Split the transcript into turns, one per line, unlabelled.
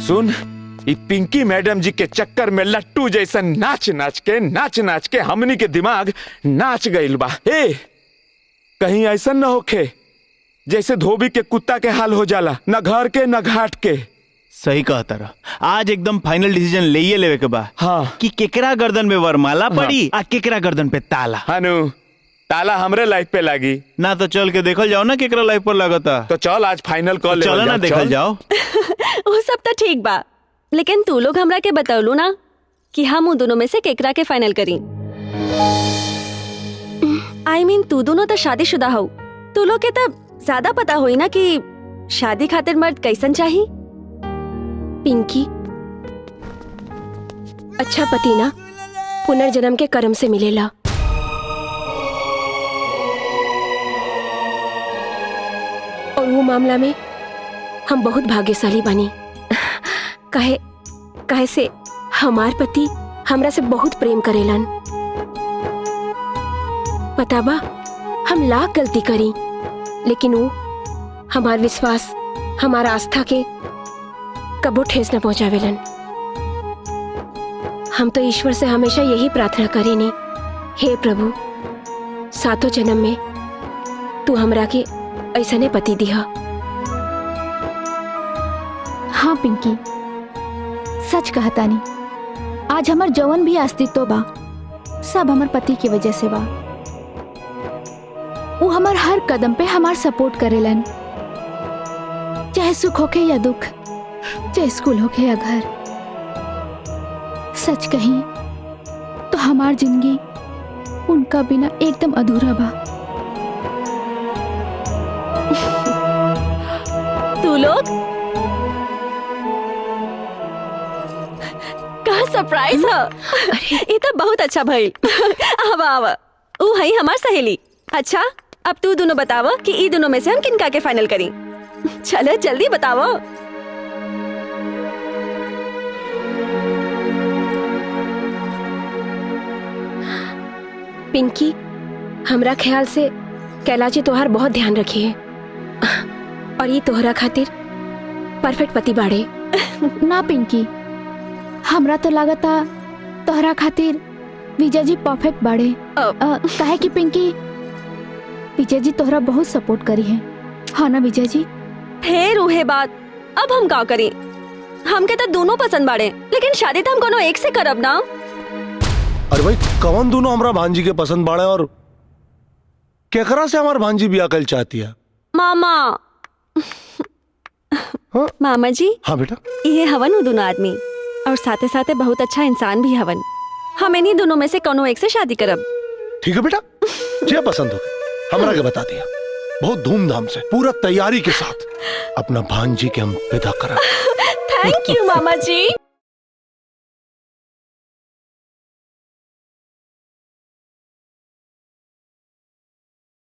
सुन, पिंकी मैडम जी के चक्कर में लट्टू जैसा नाच नाच के हमनी के दिमाग नाच गइल बा। ए, कहीं ऐसा न होखे जैसे धोबी के कुत्ता के हाल हो जाला, न घर के न घाट के।
सही कहा तारा, आज एकदम फाइनल डिसीजन लेइए लेवे के बा।
हाँ,
कि केकरा गर्दन में वरमाला पड़ी आ केकरा गर्दन पे ताला।
हानु, ताला हमरे लाइफ पे लागी
ना तो चल के देखल जाओ ना केकरा लाइफ पर लगता।
तो चल आज फाइनल कर ले।
चलो ना देखल जाओ।
वो सब तो ठीक बा, लेकिन तू लोग हमरा के बतौलू ना कि हम उन दोनों में से केकरा के फाइनल करी। I mean, तू दोनों तो शादीशुदा हो, तू लोग के तब ज्यादा पता होई ना कि शादी खातिर मर्द कैसन चाहिए।
पिंकी, अच्छा पति ना पुनर्जन्म के कर्म से मिलेला। और वो मामला में हम बहुत भाग्यशाली बनी। कहे से हमार पति हमरा से बहुत प्रेम करेलन। पता बा, हम लाख गलती करी, लेकिन वो हमार विश्वास, हमारा आस्था के कबो ठेस न पहुंचावेलन। हम तो ईश्वर से हमेशा यही प्रार्थना करेनी, हे प्रभु, सातों जन्म में तू हमरा के ऐसने पति दिहा।
हाँ पिंकी, सच कहता नहीं, आज हमार जवन भी अस्तित्व बा सब हमार पति की वजह से बा। वो हमार हर कदम पे हमार सपोर्ट करेलन, चाहे सुख होके या दुख, चाहे स्कूल होके या घर। सच कहीं तो हमार जिंदगी उनका बिना एकदम अधूरा बा।
तू लोग का सरप्राइज है। ये तो बहुत अच्छा भाई। आवा आवा, ऊ है हमार सहेली। अच्छा, अब तू दोनों बतावा कि ई दोनों में से हम किनका के फाइनल करी। चलो जल्दी बताओ।
पिंकी, हमरा ख्याल से कैलाजी तोहार बहुत ध्यान रखी है और ये तोहरा खातिर परफेक्ट पति बाड़े।
ना पिंकी, हमरा तो लागता तोहरा खातिर विजय जी परफेक्ट बाड़े। काहे कि पिंकी, विजय जी तोहरा बहुत सपोर्ट करी है, हाँ ना विजय जी?
फिर उहे बात, अब हम का करी? हमके तो दोनों पसंद बाड़े, लेकिन शादी तो हम कोनो एक से करब ना।
अरे भाई, कौन दोनों हमारा भांजी के पसंद बाड़े और केकरा से हमार भांजी बियाह कल चाहती है?
मामा।
हाँ?
मामा जी।
हाँ बेटा।
ये हवन वो दोनों आदमी, और साथे साथे बहुत अच्छा इंसान भी हवन। हम इन्हीं दोनों में से कोनो एक से शादी करब।
ठीक है बेटा, जे पसंद हो हमरा के बता दिया। बहुत धूमधाम से, पूरा तैयारी के साथ अपना भांजी के हम विदा करा।
थैंक यू मामा जी।